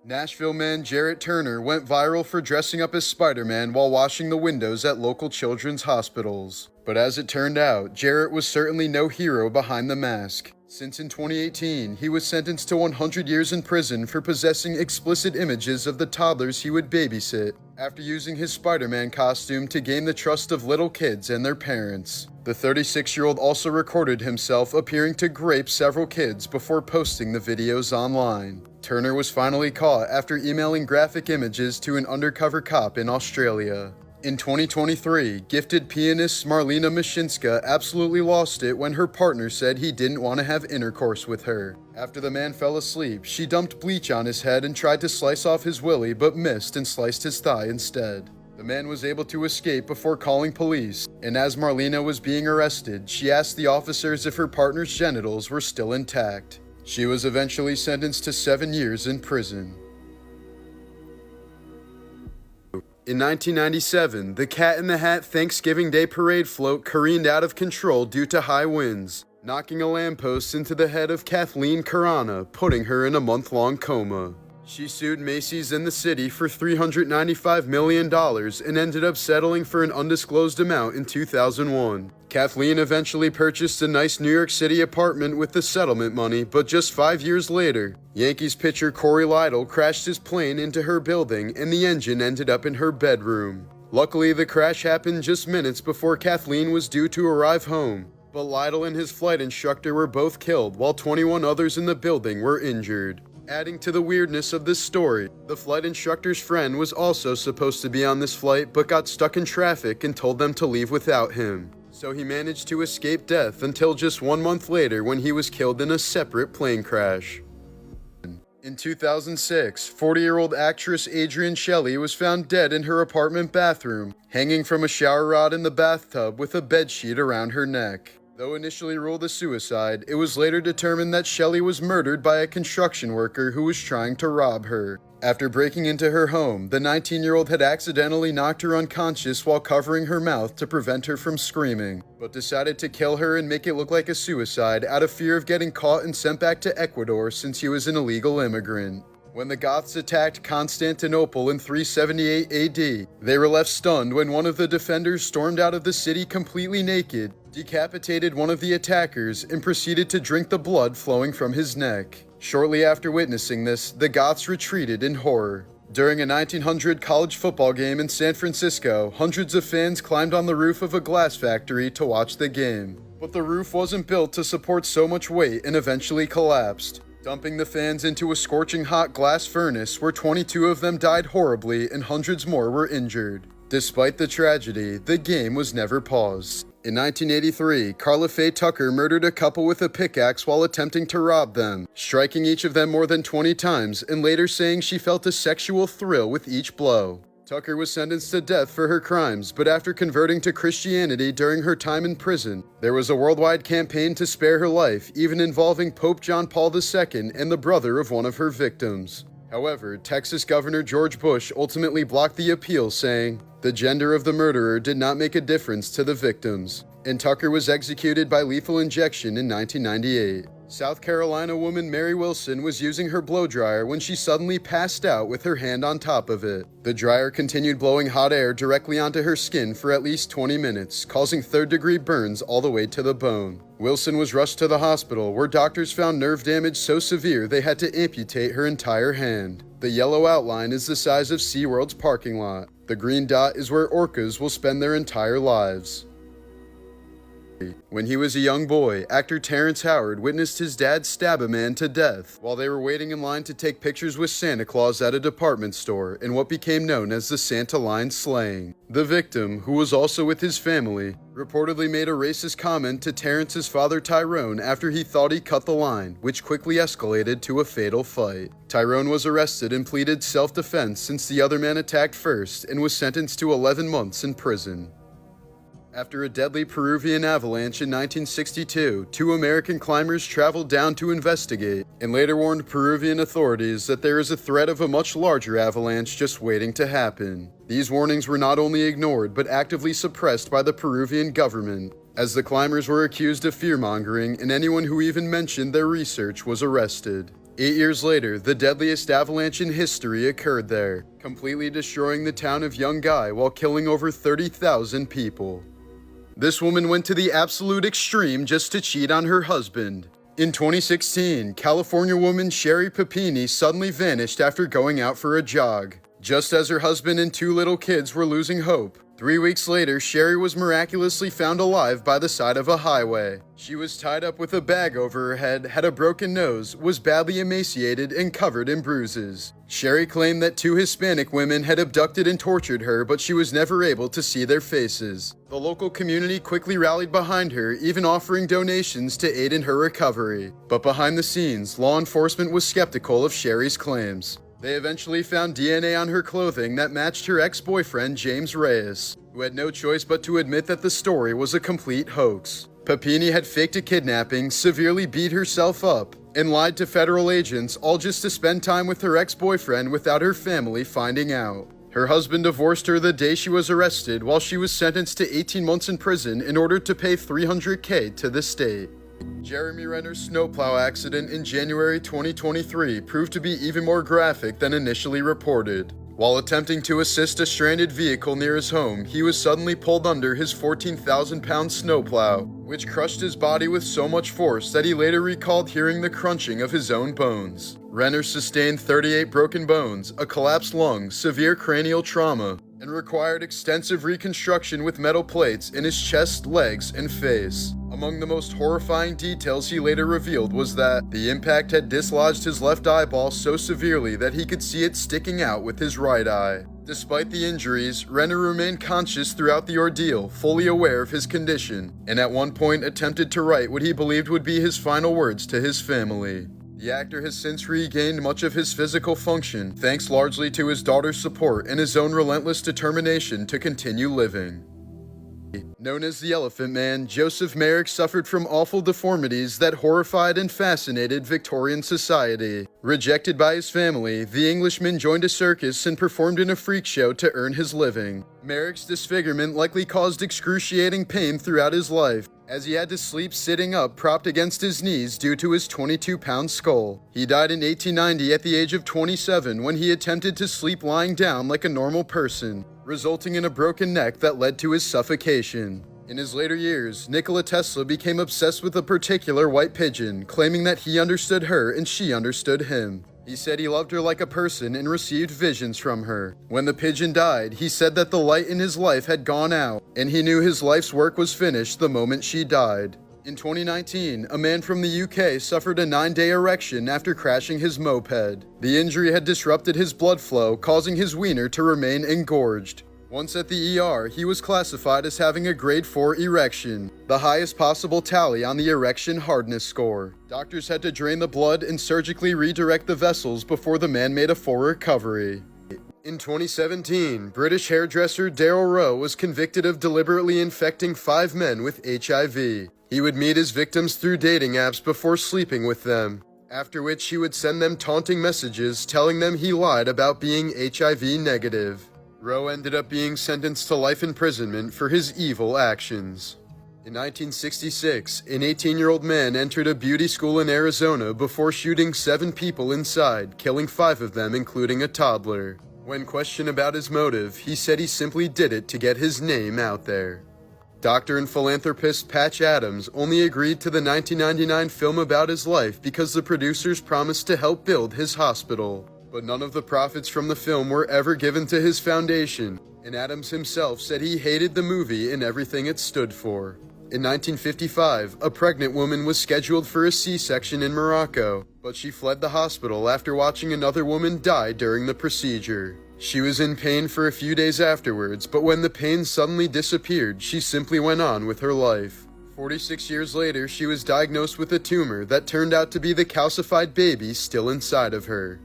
Nashville man Jarrett Turner went viral for dressing up as Spider-Man while washing the windows at local children's hospitals. But as it turned out, Jarrett was certainly no hero behind the mask, since in 2018 he was sentenced to 100 years in prison for possessing explicit images of the toddlers he would babysit, after using his Spider-Man costume to gain the trust of little kids and their parents. The 36-year-old also recorded himself appearing to grape several kids before posting the videos online. Turner was finally caught after emailing graphic images to an undercover cop in Australia. In 2023, gifted pianist Marlena Mashinska absolutely lost it when her partner said he didn't want to have intercourse with her. After the man fell asleep, she dumped bleach on his head and tried to slice off his willy but missed and sliced his thigh instead. The man was able to escape before calling police, and as Marlena was being arrested, she asked the officers if her partner's genitals were still intact. She was eventually sentenced to 7 years in prison. In 1997, the Cat in the Hat Thanksgiving Day Parade float careened out of control due to high winds, knocking a lamppost into the head of Kathleen Carana, putting her in a month-long coma. She sued Macy's in the city for $395 million and ended up settling for an undisclosed amount in 2001. Kathleen eventually purchased a nice New York City apartment with the settlement money, but just 5 years later, Yankees pitcher Corey Lidle crashed his plane into her building and the engine ended up in her bedroom. Luckily, the crash happened just minutes before Kathleen was due to arrive home, but Lidle and his flight instructor were both killed while 21 others in the building were injured. Adding to the weirdness of this story, the flight instructor's friend was also supposed to be on this flight but got stuck in traffic and told them to leave without him. So he managed to escape death until just 1 month later when he was killed in a separate plane crash. In 2006, 40-year-old actress Adrienne Shelley was found dead in her apartment bathroom, hanging from a shower rod in the bathtub with a bedsheet around her neck. Though initially ruled a suicide, it was later determined that Shelley was murdered by a construction worker who was trying to rob her. After breaking into her home, the 19-year-old had accidentally knocked her unconscious while covering her mouth to prevent her from screaming, but decided to kill her and make it look like a suicide out of fear of getting caught and sent back to Ecuador since he was an illegal immigrant. When the Goths attacked Constantinople in 378 AD, they were left stunned when one of the defenders stormed out of the city completely naked, decapitated one of the attackers, and proceeded to drink the blood flowing from his neck. Shortly after witnessing this, the Goths retreated in horror. During a 1900 college football game in San Francisco, hundreds of fans climbed on the roof of a glass factory to watch the game. But the roof wasn't built to support so much weight and eventually collapsed, dumping the fans into a scorching hot glass furnace where 22 of them died horribly and hundreds more were injured. Despite the tragedy, the game was never paused. In 1983, Carla Faye Tucker murdered a couple with a pickaxe while attempting to rob them, striking each of them more than 20 times and later saying she felt a sexual thrill with each blow. Tucker was sentenced to death for her crimes, but after converting to Christianity during her time in prison, there was a worldwide campaign to spare her life, even involving Pope John Paul II and the brother of one of her victims. However, Texas Governor George Bush ultimately blocked the appeal, saying, "The gender of the murderer did not make a difference to the victims," and Tucker was executed by lethal injection in 1998. South Carolina woman Mary Wilson was using her blow dryer when she suddenly passed out with her hand on top of it. The dryer continued blowing hot air directly onto her skin for at least 20 minutes, causing third-degree burns all the way to the bone. Wilson was rushed to the hospital, where doctors found nerve damage so severe they had to amputate her entire hand. The yellow outline is the size of SeaWorld's parking lot. The green dot is where orcas will spend their entire lives. When he was a young boy, actor Terrence Howard witnessed his dad stab a man to death while they were waiting in line to take pictures with Santa Claus at a department store in what became known as the Santa line slaying. The victim, who was also with his family, reportedly made a racist comment to Terrence's father Tyrone after he thought he cut the line, which quickly escalated to a fatal fight. Tyrone was arrested and pleaded self-defense since the other man attacked first and was sentenced to 11 months in prison. After a deadly Peruvian avalanche in 1962, 2 American climbers traveled down to investigate and later warned Peruvian authorities that there is a threat of a much larger avalanche just waiting to happen. These warnings were not only ignored but actively suppressed by the Peruvian government, as the climbers were accused of fear-mongering and anyone who even mentioned their research was arrested. 8 years later, the deadliest avalanche in history occurred there, completely destroying the town of Yungay while killing over 30,000 people. This woman went to the absolute extreme just to cheat on her husband. In 2016, California woman Sherry Papini suddenly vanished after going out for a jog, just as her husband and 2 little kids were losing hope. 3 weeks later, Sherry was miraculously found alive by the side of a highway. She was tied up with a bag over her head, had a broken nose, was badly emaciated, and covered in bruises. Sherry claimed that 2 Hispanic women had abducted and tortured her, but she was never able to see their faces. The local community quickly rallied behind her, even offering donations to aid in her recovery. But behind the scenes, law enforcement was skeptical of Sherry's claims. They eventually found DNA on her clothing that matched her ex-boyfriend James Reyes, who had no choice but to admit that the story was a complete hoax. Papini had faked a kidnapping, severely beat herself up, and lied to federal agents, all just to spend time with her ex-boyfriend without her family finding out. Her husband divorced her the day she was arrested, while she was sentenced to 18 months in prison in order to pay $300K to the state. Jeremy Renner's snowplow accident in January 2023 proved to be even more graphic than initially reported. While attempting to assist a stranded vehicle near his home, he was suddenly pulled under his 14,000-pound snowplow, which crushed his body with so much force that he later recalled hearing the crunching of his own bones. Renner sustained 38 broken bones, a collapsed lung, severe cranial trauma, and required extensive reconstruction with metal plates in his chest, legs, and face. Among the most horrifying details he later revealed was that the impact had dislodged his left eyeball so severely that he could see it sticking out with his right eye. Despite the injuries, Renner remained conscious throughout the ordeal, fully aware of his condition, and at one point attempted to write what he believed would be his final words to his family. The actor has since regained much of his physical function, thanks largely to his daughter's support and his own relentless determination to continue living. Known as the Elephant Man, Joseph Merrick suffered from awful deformities that horrified and fascinated Victorian society. Rejected by his family, the Englishman joined a circus and performed in a freak show to earn his living. Merrick's disfigurement likely caused excruciating pain throughout his life, as he had to sleep sitting up propped against his knees due to his 22-pound skull. He died in 1890 at the age of 27 when he attempted to sleep lying down like a normal person, resulting in a broken neck that led to his suffocation. In his later years, Nikola Tesla became obsessed with a particular white pigeon, claiming that he understood her and she understood him. He said he loved her like a person and received visions from her. When the pigeon died, he said that the light in his life had gone out, and he knew his life's work was finished the moment she died. In 2019, a man from the UK suffered a 9-day erection after crashing his moped. The injury had disrupted his blood flow, causing his wiener to remain engorged. Once at the ER, he was classified as having a grade 4 erection, the highest possible tally on the erection hardness score. Doctors had to drain the blood and surgically redirect the vessels before the man made a full recovery. In 2017, British hairdresser Daryl Rowe was convicted of deliberately infecting 5 men with HIV. He would meet his victims through dating apps before sleeping with them, after which he would send them taunting messages telling them he lied about being HIV negative. Rowe ended up being sentenced to life imprisonment for his evil actions. In 1966, an 18-year-old man entered a beauty school in Arizona before shooting 7 people inside, killing 5 of them, including a toddler. When questioned about his motive, he said he simply did it to get his name out there. Doctor and philanthropist Patch Adams only agreed to the 1999 film about his life because the producers promised to help build his hospital. But none of the profits from the film were ever given to his foundation, and Adams himself said he hated the movie and everything it stood for. In 1955, a pregnant woman was scheduled for a C-section in Morocco, but she fled the hospital after watching another woman die during the procedure. She was in pain for a few days afterwards, but when the pain suddenly disappeared, she simply went on with her life. 46 years later, she was diagnosed with a tumor that turned out to be the calcified baby still inside of her.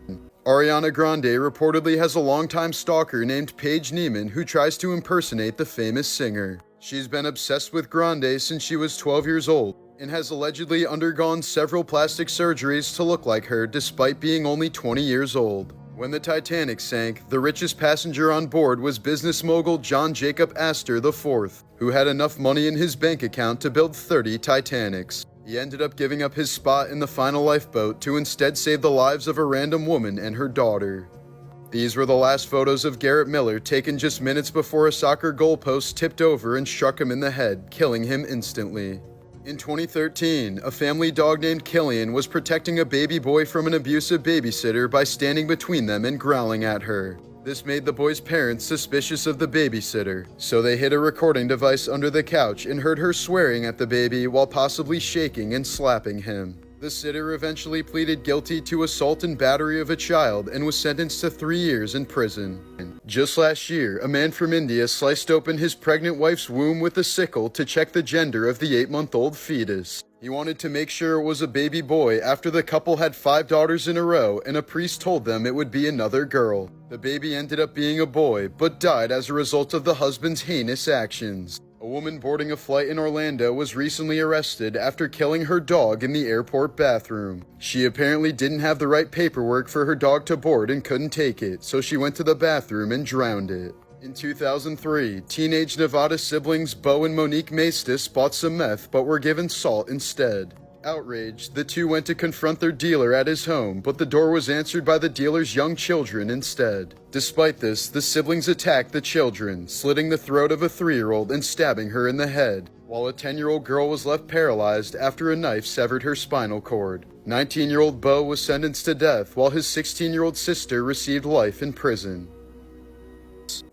Ariana Grande reportedly has a longtime stalker named Paige Neiman who tries to impersonate the famous singer. She's been obsessed with Grande since she was 12 years old and has allegedly undergone several plastic surgeries to look like her despite being only 20 years old. When the Titanic sank, the richest passenger on board was business mogul John Jacob Astor IV, who had enough money in his bank account to build 30 Titanics. He ended up giving up his spot in the final lifeboat to instead save the lives of a random woman and her daughter. These were the last photos of Garrett Miller, taken just minutes before a soccer goalpost tipped over and struck him in the head, killing him instantly. In 2013, a family dog named Killian was protecting a baby boy from an abusive babysitter by standing between them and growling at her. This made the boy's parents suspicious of the babysitter, so they hid a recording device under the couch and heard her swearing at the baby while possibly shaking and slapping him. The sitter eventually pleaded guilty to assault and battery of a child and was sentenced to 3 years in prison. Just last year, a man from India sliced open his pregnant wife's womb with a sickle to check the gender of the 8-month-old fetus. He wanted to make sure it was a baby boy after the couple had 5 daughters in a row and a priest told them it would be another girl. The baby ended up being a boy, but died as a result of the husband's heinous actions. A woman boarding a flight in Orlando was recently arrested after killing her dog in the airport bathroom. She apparently didn't have the right paperwork for her dog to board and couldn't take it, so she went to the bathroom and drowned it. In 2003, teenage Nevada siblings Bo and Monique Maestas bought some meth but were given salt instead. Outraged, the two went to confront their dealer at his home, but the door was answered by the dealer's young children instead. Despite this, the siblings attacked the children, slitting the throat of a 3-year-old and stabbing her in the head, while a 10-year-old girl was left paralyzed after a knife severed her spinal cord. 19-year-old Bo was sentenced to death, while his 16-year-old sister received life in prison.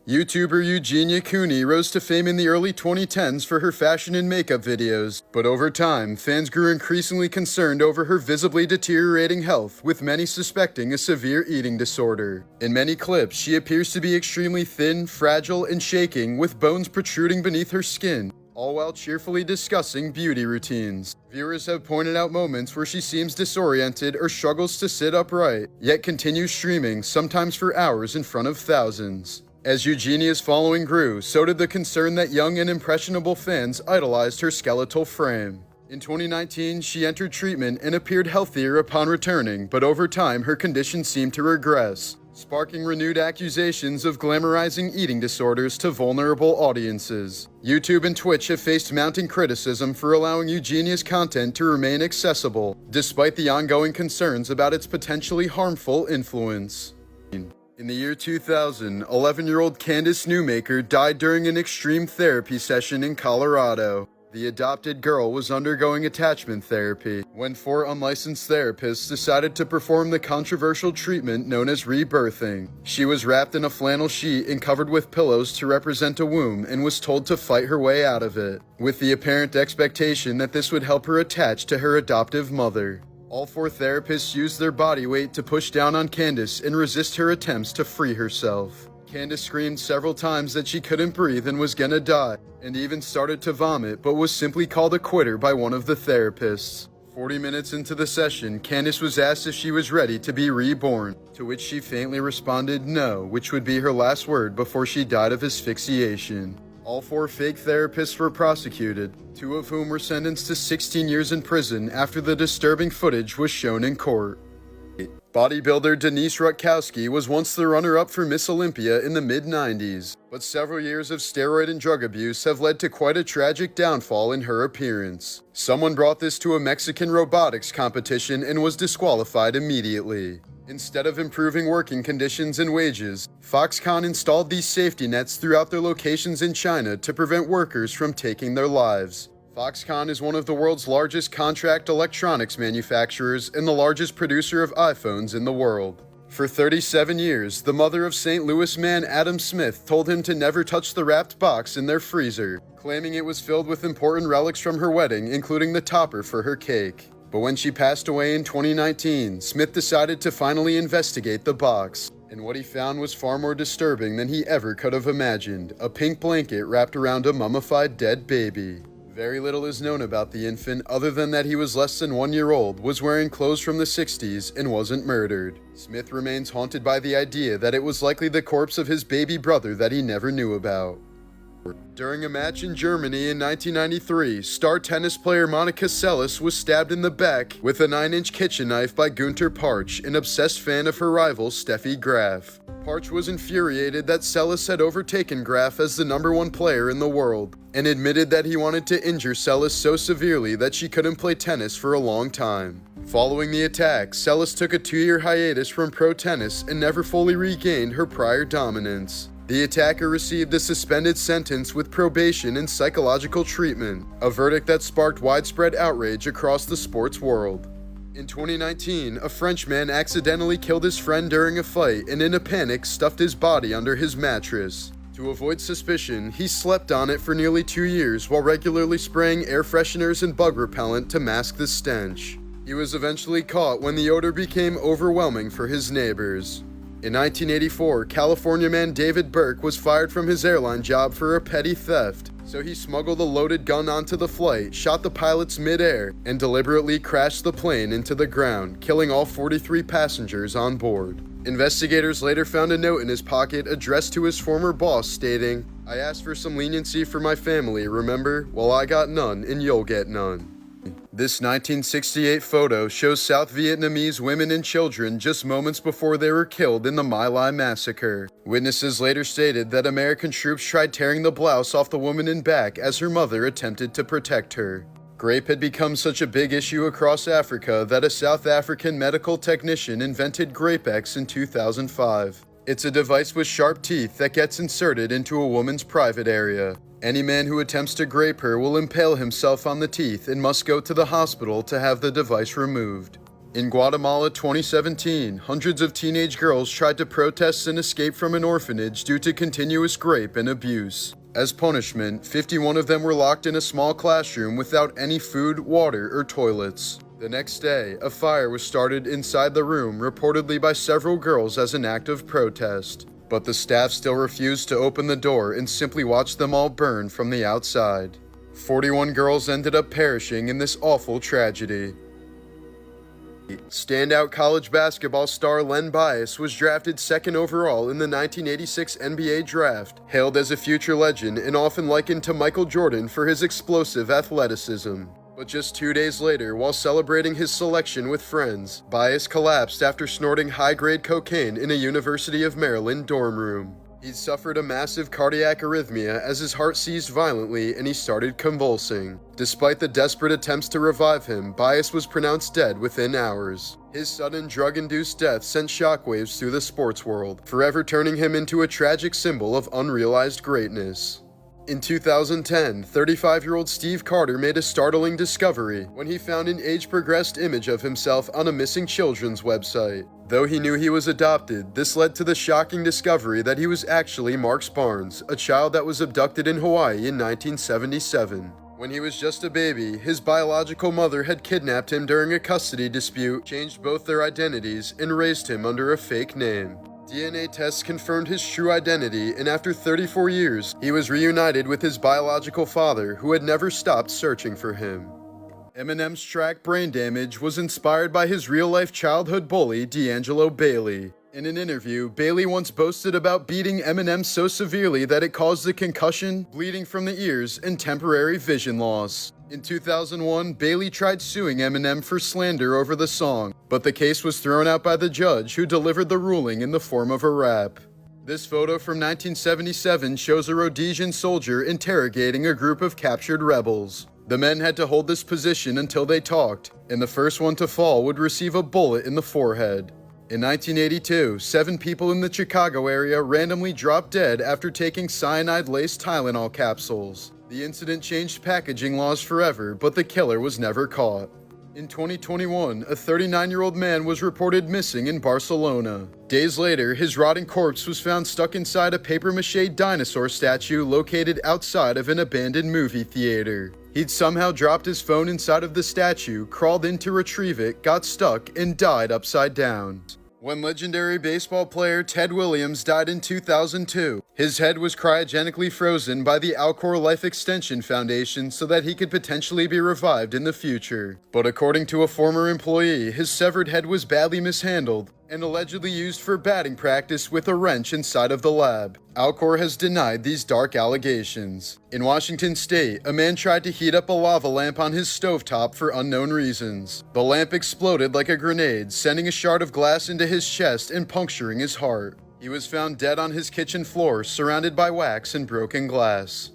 YouTuber Eugenia Cooney rose to fame in the early 2010s for her fashion and makeup videos, but over time, fans grew increasingly concerned over her visibly deteriorating health, with many suspecting a severe eating disorder. In many clips, she appears to be extremely thin, fragile, and shaking, with bones protruding beneath her skin, all while cheerfully discussing beauty routines. Viewers have pointed out moments where she seems disoriented or struggles to sit upright, yet continues streaming, sometimes for hours in front of thousands. As Eugenia's following grew, so did the concern that young and impressionable fans idolized her skeletal frame. In 2019, she entered treatment and appeared healthier upon returning, but over time her condition seemed to regress, sparking renewed accusations of glamorizing eating disorders to vulnerable audiences. YouTube and Twitch have faced mounting criticism for allowing Eugenia's content to remain accessible, despite the ongoing concerns about its potentially harmful influence. In the year 2000, 11-year-old Candace Newmaker died during an extreme therapy session in Colorado. The adopted girl was undergoing attachment therapy when 4 unlicensed therapists decided to perform the controversial treatment known as rebirthing. She was wrapped in a flannel sheet and covered with pillows to represent a womb and was told to fight her way out of it, with the apparent expectation that this would help her attach to her adoptive mother. All 4 therapists used their body weight to push down on Candace and resist her attempts to free herself. Candace screamed several times that she couldn't breathe and was gonna die, and even started to vomit, but was simply called a quitter by one of the therapists. 40 minutes into the session, Candace was asked if she was ready to be reborn, to which she faintly responded no, which would be her last word before she died of asphyxiation. All 4 fake therapists were prosecuted, 2 of whom were sentenced to 16 years in prison after the disturbing footage was shown in court. Bodybuilder Denise Rutkowski was once the runner-up for Miss Olympia in the mid-90s, but several years of steroid and drug abuse have led to quite a tragic downfall in her appearance. Someone brought this to a Mexican robotics competition and was disqualified immediately. Instead of improving working conditions and wages, Foxconn installed these safety nets throughout their locations in China to prevent workers from taking their lives. Foxconn is one of the world's largest contract electronics manufacturers and the largest producer of iPhones in the world. For 37 years, the mother of St. Louis man Adam Smith told him to never touch the wrapped box in their freezer, claiming it was filled with important relics from her wedding, including the topper for her cake. But when she passed away in 2019, Smith decided to finally investigate the box, and what he found was far more disturbing than he ever could have imagined: a pink blanket wrapped around a mummified dead baby. Very little is known about the infant other than that he was less than 1 year old, was wearing clothes from the 60s, and wasn't murdered. Smith remains haunted by the idea that it was likely the corpse of his baby brother that he never knew about. During a match in Germany in 1993, star tennis player Monica Seles was stabbed in the back with a 9-inch kitchen knife by Günter Parch, an obsessed fan of her rival Steffi Graf. Parch was infuriated that Seles had overtaken Graf as the #1 player in the world, and admitted that he wanted to injure Seles so severely that she couldn't play tennis for a long time. Following the attack, Seles took a 2-year hiatus from pro tennis and never fully regained her prior dominance. The attacker received a suspended sentence with probation and psychological treatment, a verdict that sparked widespread outrage across the sports world. In 2019, a French man accidentally killed his friend during a fight and in a panic stuffed his body under his mattress. To avoid suspicion, he slept on it for nearly 2 years while regularly spraying air fresheners and bug repellent to mask the stench. He was eventually caught when the odor became overwhelming for his neighbors. In 1984, California man David Burke was fired from his airline job for a petty theft, so he smuggled a loaded gun onto the flight, shot the pilots mid-air, and deliberately crashed the plane into the ground, killing all 43 passengers on board. Investigators later found a note in his pocket addressed to his former boss stating, "I asked for some leniency for my family, remember? Well, I got none, and you'll get none." This 1968 photo shows South Vietnamese women and children just moments before they were killed in the My Lai massacre. Witnesses later stated that American troops tried tearing the blouse off the woman in back as her mother attempted to protect her. Grape had become such a big issue across Africa that a South African medical technician invented Grape-X in 2005. It's a device with sharp teeth that gets inserted into a woman's private area. Any man who attempts to grape her will impale himself on the teeth and must go to the hospital to have the device removed. In Guatemala 2017, hundreds of teenage girls tried to protest and escape from an orphanage due to continuous grape and abuse. As punishment, 51 of them were locked in a small classroom without any food, water, or toilets. The next day, a fire was started inside the room, reportedly by several girls as an act of protest. But the staff still refused to open the door and simply watched them all burn from the outside. 41 girls ended up perishing in this awful tragedy. Standout college basketball star Len Bias was drafted 2nd overall in the 1986 NBA draft, hailed as a future legend and often likened to Michael Jordan for his explosive athleticism. But just 2 days later, while celebrating his selection with friends, Bias collapsed after snorting high-grade cocaine in a University of Maryland dorm room. He suffered a massive cardiac arrhythmia as his heart seized violently and he started convulsing. Despite the desperate attempts to revive him, Bias was pronounced dead within hours. His sudden drug-induced death sent shockwaves through the sports world, forever turning him into a tragic symbol of unrealized greatness. In 2010, 35-year-old Steve Carter made a startling discovery when he found an age-progressed image of himself on a missing children's website. Though he knew he was adopted, this led to the shocking discovery that he was actually Marks Barnes, a child that was abducted in Hawaii in 1977. When he was just a baby, his biological mother had kidnapped him during a custody dispute, changed both their identities, and raised him under a fake name. DNA tests confirmed his true identity, and after 34 years, he was reunited with his biological father, who had never stopped searching for him. Eminem's track Brain Damage was inspired by his real-life childhood bully, D'Angelo Bailey. In an interview, Bailey once boasted about beating Eminem so severely that it caused a concussion, bleeding from the ears, and temporary vision loss. In 2001, Bailey tried suing Eminem for slander over the song, but the case was thrown out by the judge, who delivered the ruling in the form of a rap. This photo from 1977 shows a Rhodesian soldier interrogating a group of captured rebels. The men had to hold this position until they talked, and the first one to fall would receive a bullet in the forehead. In 1982, 7 people in the Chicago area randomly dropped dead after taking cyanide-laced Tylenol capsules. The incident changed packaging laws forever, but the killer was never caught. In 2021, a 39-year-old man was reported missing in Barcelona. Days later, his rotting corpse was found stuck inside a papier-mâché dinosaur statue located outside of an abandoned movie theater. He'd somehow dropped his phone inside of the statue, crawled in to retrieve it, got stuck, and died upside down. When legendary baseball player Ted Williams died in 2002, his head was cryogenically frozen by the Alcor Life Extension Foundation so that he could potentially be revived in the future. But according to a former employee, his severed head was badly mishandled, and allegedly used for batting practice with a wrench inside of the lab. Alcor has denied these dark allegations. In Washington state, a man tried to heat up a lava lamp on his stovetop for unknown reasons. The lamp exploded like a grenade, sending a shard of glass into his chest and puncturing his heart. He was found dead on his kitchen floor, surrounded by wax and broken glass.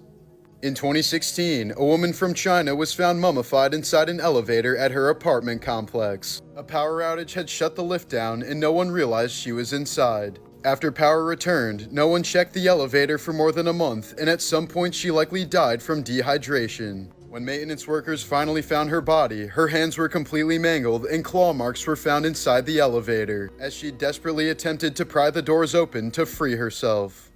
In 2016, a woman from China was found mummified inside an elevator at her apartment complex. A power outage had shut the lift down and no one realized she was inside. After power returned, no one checked the elevator for more than a month, and at some point she likely died from dehydration. When maintenance workers finally found her body, her hands were completely mangled and claw marks were found inside the elevator, as she desperately attempted to pry the doors open to free herself.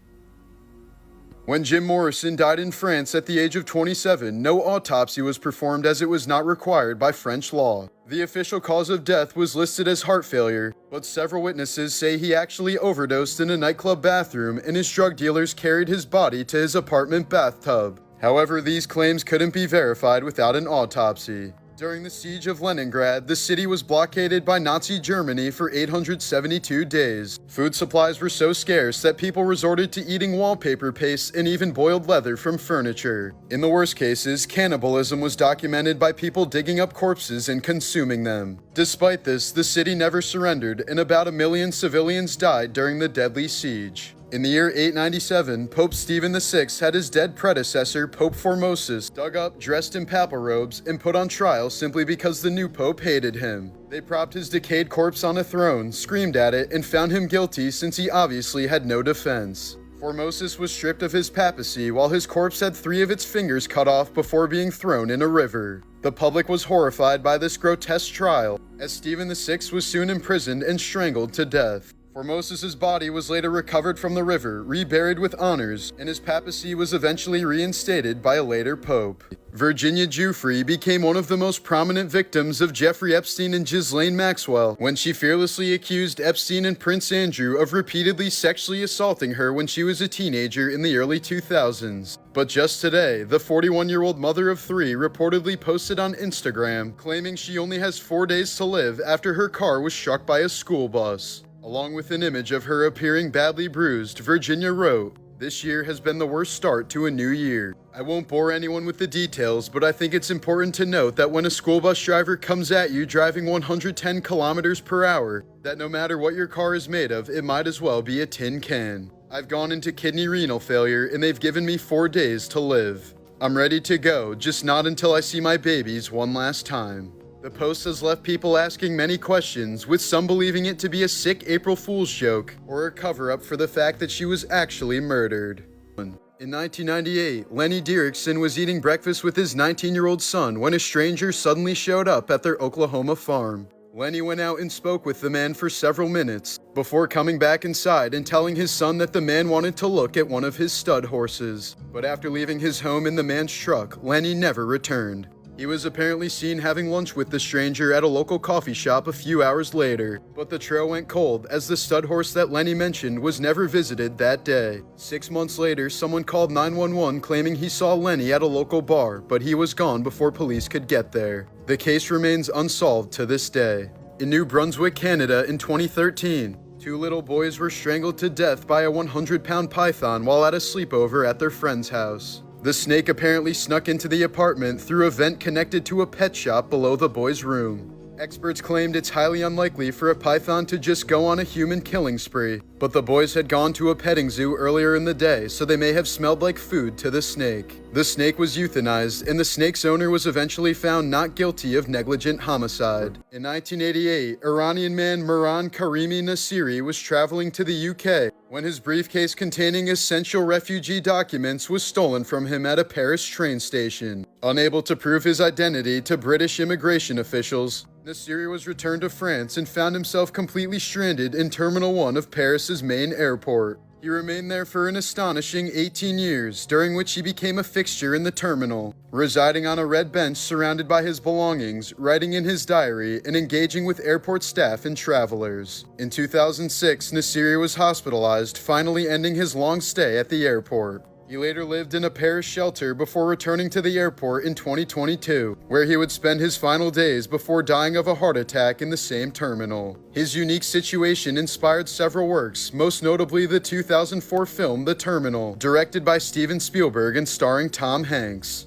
When Jim Morrison died in France at the age of 27, no autopsy was performed as it was not required by French law. The official cause of death was listed as heart failure, but several witnesses say he actually overdosed in a nightclub bathroom and his drug dealers carried his body to his apartment bathtub. However, these claims couldn't be verified without an autopsy. During the siege of Leningrad, the city was blockaded by Nazi Germany for 872 days. Food supplies were so scarce that people resorted to eating wallpaper paste and even boiled leather from furniture. In the worst cases, cannibalism was documented by people digging up corpses and consuming them. Despite this, the city never surrendered, and about 1 million civilians died during the deadly siege. In the year 897, Pope Stephen VI had his dead predecessor, Pope Formosus, dug up, dressed in papal robes, and put on trial simply because the new pope hated him. They propped his decayed corpse on a throne, screamed at it, and found him guilty since he obviously had no defense. Formosus was stripped of his papacy while his corpse had 3 of its fingers cut off before being thrown in a river. The public was horrified by this grotesque trial, as Stephen VI was soon imprisoned and strangled to death. Formosus's body was later recovered from the river, reburied with honors, and his papacy was eventually reinstated by a later pope. Virginia Giuffre became one of the most prominent victims of Jeffrey Epstein and Ghislaine Maxwell when she fearlessly accused Epstein and Prince Andrew of repeatedly sexually assaulting her when she was a teenager in the early 2000s. But just today, the 41-year-old mother of 3 reportedly posted on Instagram claiming she only has 4 days to live after her car was struck by a school bus. Along with an image of her appearing badly bruised, Virginia wrote, "This year has been the worst start to a new year." I won't bore anyone with the details, but I think it's important to note that when a school bus driver comes at you driving 110 kilometers per hour, that no matter what your car is made of, it might as well be a tin can. I've gone into kidney renal failure and they've given me 4 days to live. I'm ready to go, just not until I see my babies one last time. The post has left people asking many questions, with some believing it to be a sick April Fool's joke or a cover-up for the fact that she was actually murdered. In 1998, Lenny Dieriksen was eating breakfast with his 19-year-old son when a stranger suddenly showed up at their Oklahoma farm. Lenny went out and spoke with the man for several minutes before coming back inside and telling his son that the man wanted to look at one of his stud horses. But after leaving his home in the man's truck, Lenny never returned. He was apparently seen having lunch with the stranger at a local coffee shop a few hours later, but the trail went cold as the stud horse that Lenny mentioned was never visited that day. 6 months later, someone called 911 claiming he saw Lenny at a local bar, but he was gone before police could get there. The case remains unsolved to this day. In New Brunswick, Canada in 2013, 2 little boys were strangled to death by a 100-pound python while at a sleepover at their friend's house. The snake apparently snuck into the apartment through a vent connected to a pet shop below the boys' room. Experts claimed it's highly unlikely for a python to just go on a human killing spree, but the boys had gone to a petting zoo earlier in the day, so they may have smelled like food to the snake. The snake was euthanized, and the snake's owner was eventually found not guilty of negligent homicide. In 1988, Iranian man Mehran Karimi Nassiri was traveling to the UK when his briefcase containing essential refugee documents was stolen from him at a Paris train station. Unable to prove his identity to British immigration officials, Nassiri was returned to France and found himself completely stranded in Terminal 1 of Paris's main airport. He remained there for an astonishing 18 years, during which he became a fixture in the terminal, residing on a red bench surrounded by his belongings, writing in his diary, and engaging with airport staff and travelers. In 2006, Nassiri was hospitalized, finally ending his long stay at the airport. He later lived in a Paris shelter before returning to the airport in 2022, where he would spend his final days before dying of a heart attack in the same terminal. His unique situation inspired several works, most notably the 2004 film The Terminal, directed by Steven Spielberg and starring Tom Hanks.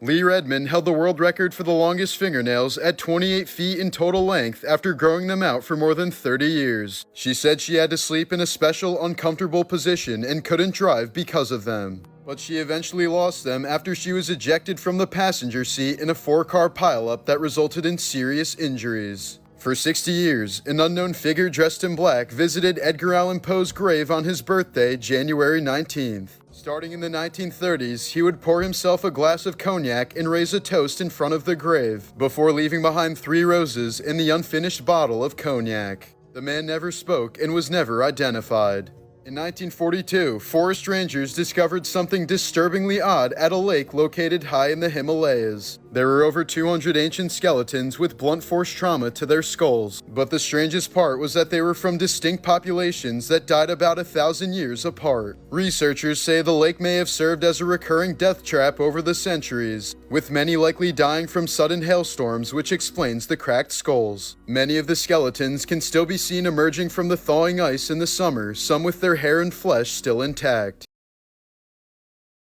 Lee Redmond held the world record for the longest fingernails at 28 feet in total length after growing them out for more than 30 years. She said she had to sleep in a special uncomfortable position and couldn't drive because of them. But she eventually lost them after she was ejected from the passenger seat in a 4-car pileup that resulted in serious injuries. For 60 years, an unknown figure dressed in black visited Edgar Allan Poe's grave on his birthday, January 19th. Starting in the 1930s, he would pour himself a glass of cognac and raise a toast in front of the grave, before leaving behind 3 roses and the unfinished bottle of cognac. The man never spoke and was never identified. In 1942, forest rangers discovered something disturbingly odd at a lake located high in the Himalayas. There were over 200 ancient skeletons with blunt force trauma to their skulls, but the strangest part was that they were from distinct populations that died about 1,000 years apart. Researchers say the lake may have served as a recurring death trap over the centuries, with many likely dying from sudden hailstorms, which explains the cracked skulls. Many of the skeletons can still be seen emerging from the thawing ice in the summer, some with their hair and flesh still intact.